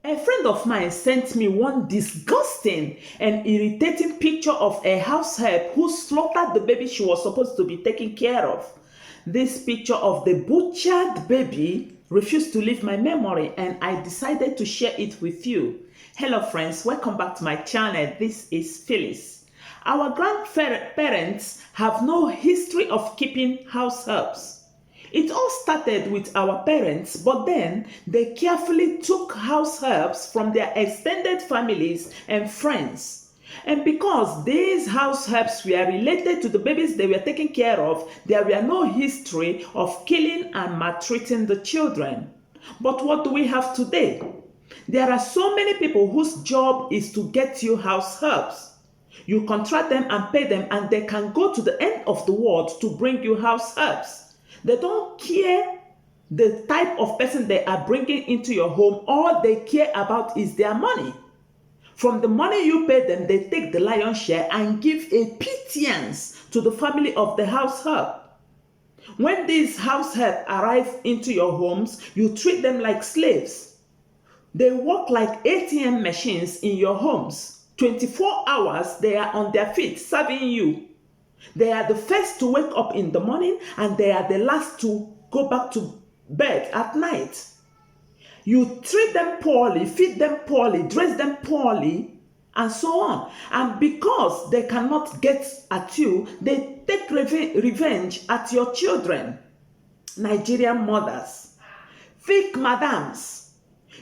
A friend of mine sent me one disgusting and irritating picture of a house help who slaughtered the baby she was supposed to be taking care of. This picture of the butchered baby refused to leave my memory, and I decided to share it with you. Hello friends, welcome back to my channel. This is Phyllis. Our grandparents have no history of keeping house helps. It all started with our parents, but then they carefully took house helps from their extended families and friends. And because these house helps were related to the babies they were taking care of, there were no history of killing and maltreating the children. But what do we have today? There are so many people whose job is to get you house helps. You contract them and pay them, and they can go to the end of the world to bring you house helps. They don't care the type of person they are bringing into your home. All they care about is their money. From the money you pay them, they take the lion's share and give a pittance to the family of the house help. When these house help arrive into your homes, you treat them like slaves. They work like ATM machines in your homes. 24 hours, they are on their feet serving you. They are the first to wake up in the morning, and they are the last to go back to bed at night. You treat them poorly, feed them poorly, dress them poorly, and so on. And because they cannot get at you, they take revenge at your children. Nigerian mothers, fake madams,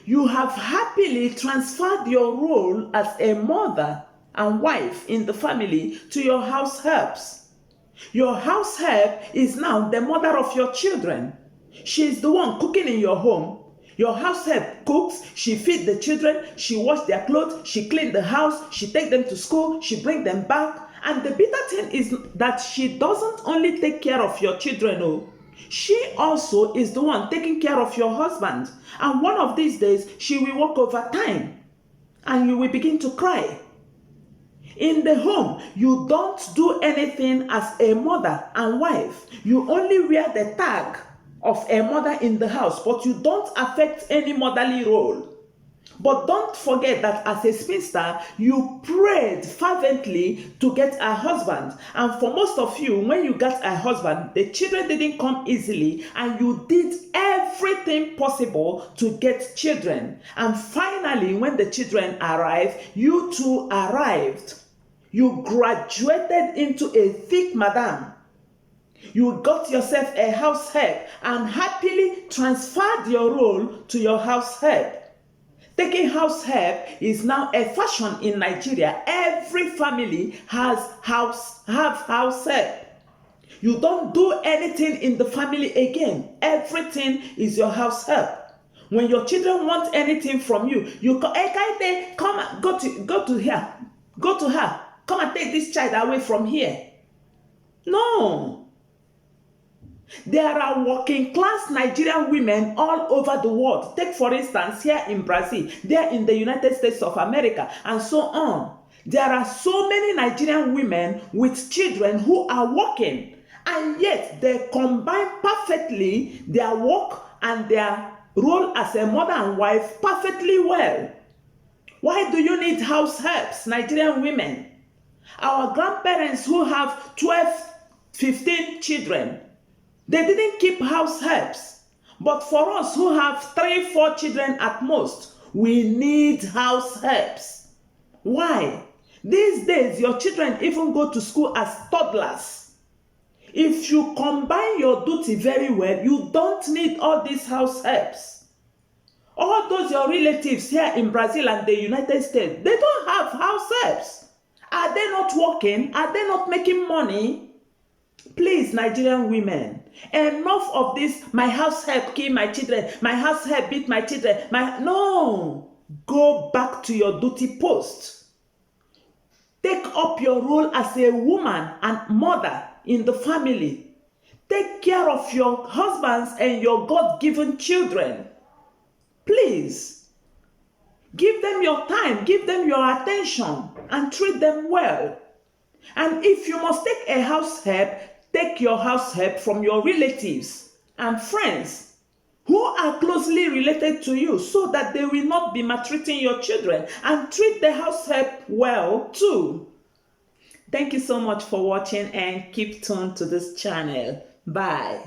you have happily transferred your role as a mother and wife in the family to your house helps. Your house help is now the mother of your children. She is the one cooking in your home. Your house help cooks, she feeds the children, she washes their clothes, she cleans the house, she takes them to school, she brings them back. And the bitter thing is that she doesn't only take care of your children, she also is the one taking care of your husband. And one of these days, she will work overtime and you will begin to cry. In the home, you don't do anything as a mother and wife. You only wear the tag of a mother in the house, but you don't affect any motherly role. But don't forget that as a spinster, you prayed fervently to get a husband. And for most of you, when you got a husband, the children didn't come easily, and you did everything possible to get children. And finally, when the children arrived, you too arrived. You graduated into a thick madam. You got yourself a house help and happily transferred your role to your house help. Taking house help is now a fashion in Nigeria. Every family has house help. You don't do anything in the family again. Everything is your house help. When your children want anything from you, you come, hey, come, go to her, go to her. Come and take this child away from here. No. There are working class Nigerian women all over the world. Take for instance here in Brazil, there in the United States of America, and so on. There are so many Nigerian women with children who are working, and yet they combine perfectly their work and their role as a mother and wife perfectly well. Why do you need house helps, Nigerian women? Our grandparents who have 12, 15 children, they didn't keep house helps. But for us who have 3, 4 children at most, we need house helps. Why? These days, your children even go to school as toddlers. If you combine your duty very well, you don't need all these house helps. All those your relatives here in Brazil and the United States, they don't have house helps. Are they not working? Are they not making money? Please, Nigerian women, enough of this, my house help kill my children, my house help beat my children. No, go back to your duty post. Take up your role as a woman and mother in the family. Take care of your husbands and your God-given children. Please. Give them your time, give them your attention, and treat them well. And if you must take a house help, take your house help from your relatives and friends. who are closely related to you so that they will not be maltreating your children, and treat the house help well too. Thank you so much for watching and keep tuned to this channel. Bye.